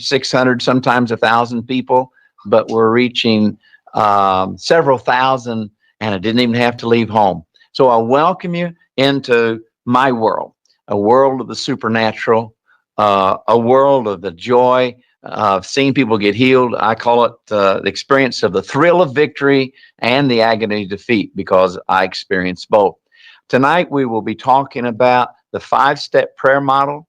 600, sometimes 1,000 people, but we're reaching several thousand, and I didn't even have to leave home. So I welcome you into my world, a world of the supernatural, a world of the joy of seeing people get healed. I call it the experience of the thrill of victory and the agony of defeat, because I experienced both. Tonight, we will be talking about the 5-step prayer model.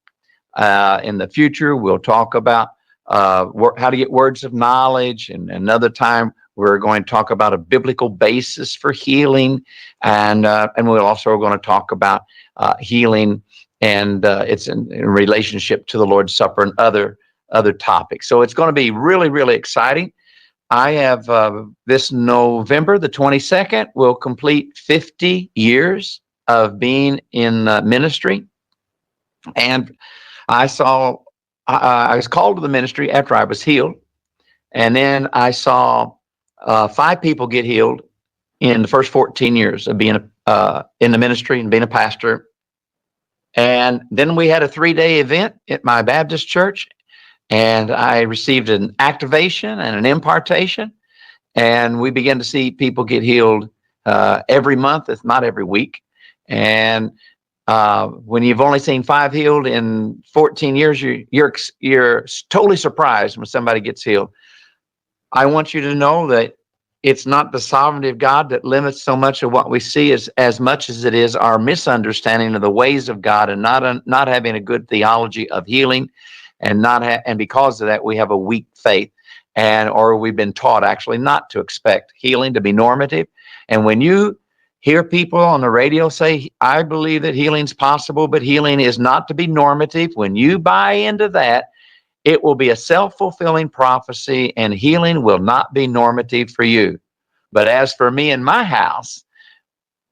In the future, we'll talk about how to get words of knowledge. And another time, we're going to talk about a biblical basis for healing. And we're also going to talk about healing and it's in relationship to the Lord's Supper and other topics. So it's going to be really, really exciting. I have this November, the 22nd, will complete 50 years of being in ministry. And I was called to the ministry after I was healed. And then I saw 5 people get healed in the first 14 years of being in the ministry and being a pastor. And then we had a 3-day event at my Baptist church, and I received an activation and an impartation. And we began to see people get healed every month, if not every week. And when you've only seen 5 healed in 14 years, you're totally surprised when somebody gets healed. I want you to know that it's not the sovereignty of God that limits so much of what we see as much as it is our misunderstanding of the ways of God, and not having a good theology of healing, and and because of that we have a weak faith, or we've been taught actually not to expect healing to be normative. And when you hear people on the radio say, I believe that healing's possible, but healing is not to be normative, when you buy into that, it will be a self-fulfilling prophecy, and healing will not be normative for you. But as for me and my house,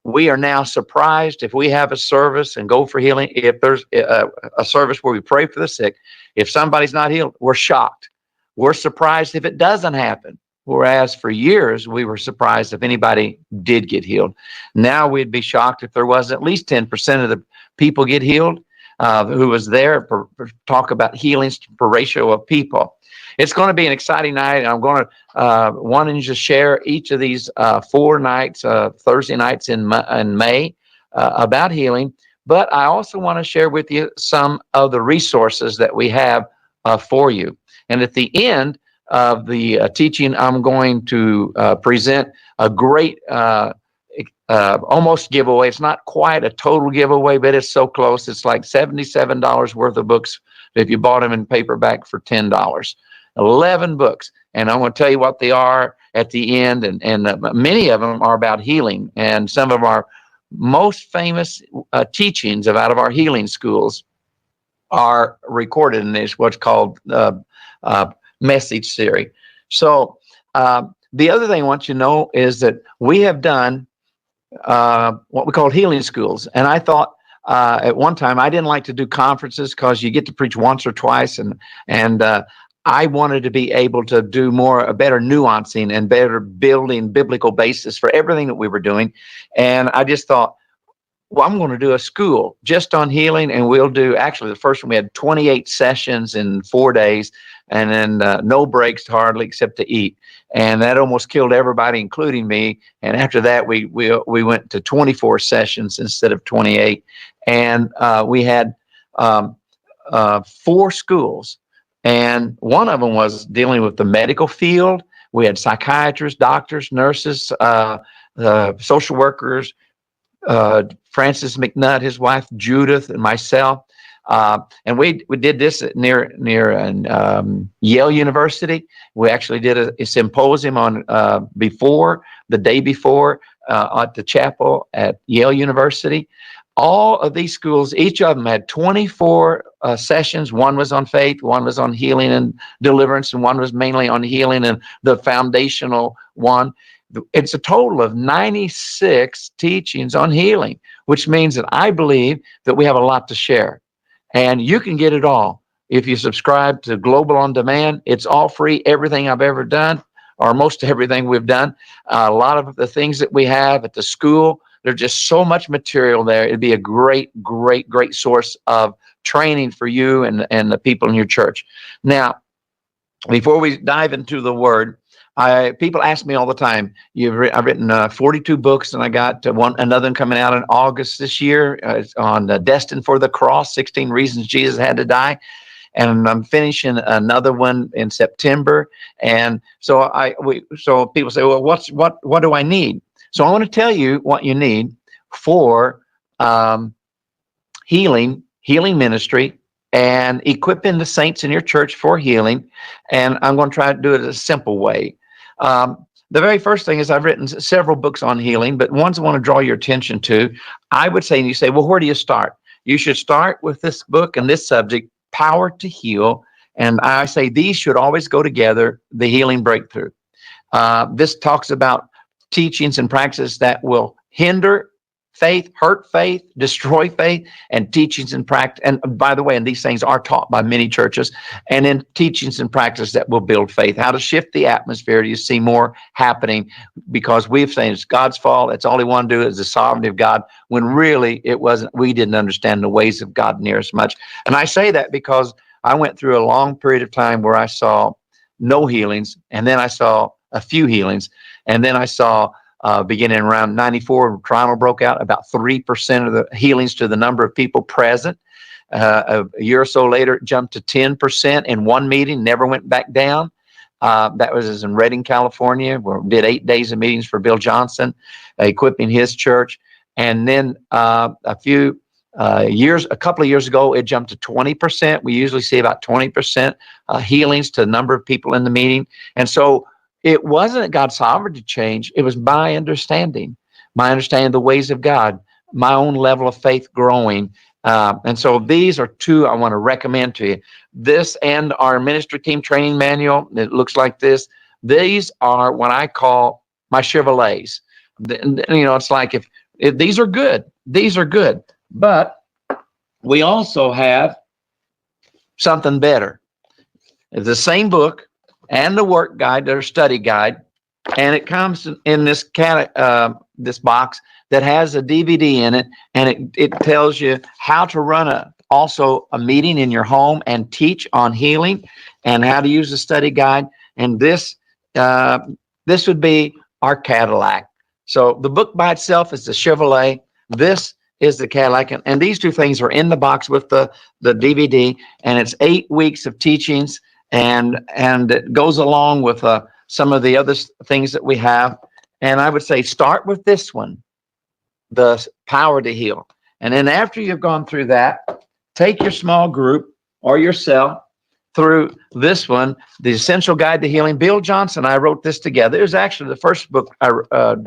we are now surprised if we have a service and go for healing. If there's a service where we pray for the sick, if somebody's not healed, we're shocked. We're surprised if it doesn't happen. Whereas for years, we were surprised if anybody did get healed. Now we'd be shocked if there was at least 10% of the people get healed who was there for talk about healings per ratio of people. It's going to be an exciting night. I'm going to want to just share each of these 4 nights, Thursday nights in May, about healing. But I also want to share with you some of the resources that we have for you. And at the end of the teaching, I'm going to present a great almost giveaway. It's not quite a total giveaway, but it's so close. It's like $77 worth of books if you bought them in paperback for $10. 11 books. And I'm going to tell you what they are at the end. And many of them are about healing. And some of our most famous teachings out of our healing schools are recorded in this, what's called message series. So the other thing I want you to know is that we have done what we call healing schools. And I thought at one time I didn't like to do conferences because you get to preach once or twice, and I wanted to be able to do a better nuancing and better building biblical basis for everything that we were doing. And I just thought, well, I'm going to do a school just on healing, and we'll do, actually the first one we had 28 sessions in 4 days, and then no breaks hardly except to eat. And that almost killed everybody, including me. And after that, we went to 24 sessions instead of 28. And we had 4 schools. And one of them was dealing with the medical field. We had psychiatrists, doctors, nurses, social workers, Francis McNutt, his wife Judith, and myself. And we did this near Yale University. We actually did a symposium on the day before at the chapel at Yale University. All of these schools, each of them had 24 sessions. One was on faith, one was on healing and deliverance, and one was mainly on healing and the foundational one. It's a total of 96 teachings on healing, which means that I believe that we have a lot to share. And you can get it all. If you subscribe to Global On Demand, it's all free. Everything I've ever done, or most everything we've done, a lot of the things that we have at the school, there's just so much material there. It'd be a great, great, great source of training for you and the people in your church. Now, before we dive into the word, people ask me all the time. I've written 42 books, and I got another one coming out in August this year. It's on Destined for the Cross: 16 Reasons Jesus Had to Die, and I'm finishing another one in September. And so people say, well, what do I need? So I want to tell you what you need for um, healing ministry, and equipping the saints in your church for healing. And I'm going to try to do it a simple way. The very first thing is I've written several books on healing, but ones I want to draw your attention to, I would say, and you say, well, where do you start? You should start with this book and this subject, Power to Heal. And I say these should always go together, the healing breakthrough. This talks about teachings and practices that will hinder faith, hurt faith, destroy faith, and teachings and practice. And by the way, and these things are taught by many churches, and in teachings and practices that will build faith. How to shift the atmosphere. You see more happening, because we've saying it's God's fault. It's all He wanted to do is the sovereignty of God, when really it wasn't. We didn't understand the ways of God near as much. And I say that because I went through a long period of time where I saw no healings, and then I saw a few healings, and then I saw beginning around 94, when Toronto broke out, about 3% of the healings to the number of people present. A year or so later, it jumped to 10% in one meeting, never went back down. That was in Redding, California, where we did 8 days of meetings for Bill Johnson, equipping his church. And then a couple of years ago, it jumped to 20%. We usually see about 20% healings to the number of people in the meeting. And so it wasn't God's sovereignty change. It was my understanding of the ways of God, my own level of faith growing. And so these are two I want to recommend to you. This and our ministry team training manual. It looks like this. These are what I call my Chevrolets. It's like if these are good, but we also have something better. It's the same book and the work guide, their study guide, and it comes in this this box that has a DVD in it, and it tells you how to run also a meeting in your home and teach on healing, and how to use the study guide. And this would be our Cadillac. So the book by itself is the Chevrolet. This is the Cadillac, and these two things are in the box with the DVD, and it's 8 weeks of teachings, and it goes along with some of the other things that we have. And I would say start with this one, the Power to Heal. And then after you've gone through that, take your small group or yourself through this one, The Essential Guide to Healing. Bill Johnson, I wrote this together. It was actually the first book I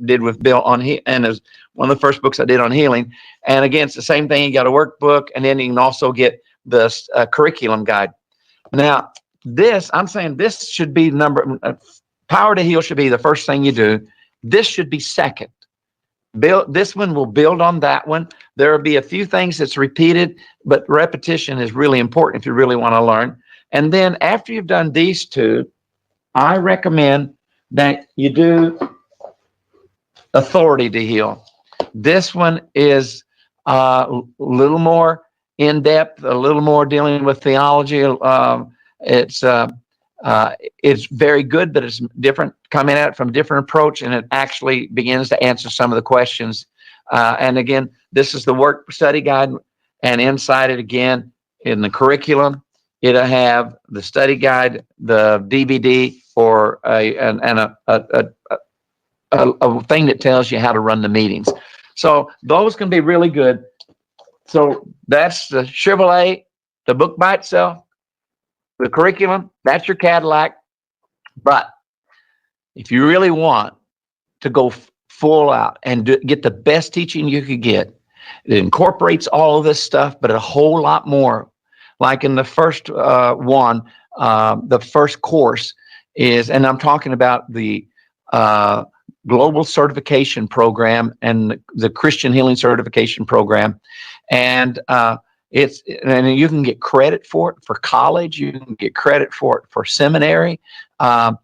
did with Bill and it was one of the first books I did on healing. And again, it's the same thing. You got a workbook, and then you can also get the curriculum guide. Now, I'm saying this should be Power to Heal should be the first thing you do. This should be second. This one will build on that one. There will be a few things that's repeated, but repetition is really important if you really want to learn. And then after you've done these two, I recommend that you do Authority to Heal. This one is a little more in depth, a little more dealing with theology. It's it's very good, but it's different, coming at it from a different approach, and it actually begins to answer some of the questions. And again, this is the work study guide, and inside it, again, in the curriculum, it'll have the study guide, the DVD, or a thing that tells you how to run the meetings. So those can be really good. So that's the Chevrolet, the book by itself, the curriculum, that's your Cadillac. But if you really want to go full out and get the best teaching you could get, it incorporates all of this stuff, but a whole lot more. Like in the first the first course is, and I'm talking about the Global Certification Program and the Christian Healing Certification Program. And and you can get credit for it for college. You can get credit for it for seminary. Um,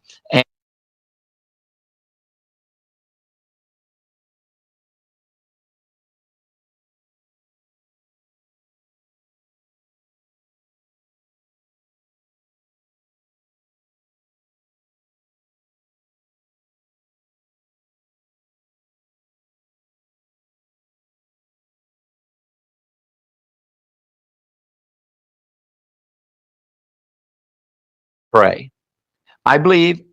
pray. I believe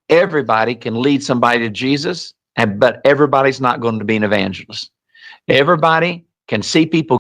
everybody can lead somebody to Jesus, but everybody's not going to be an evangelist. Everybody can see people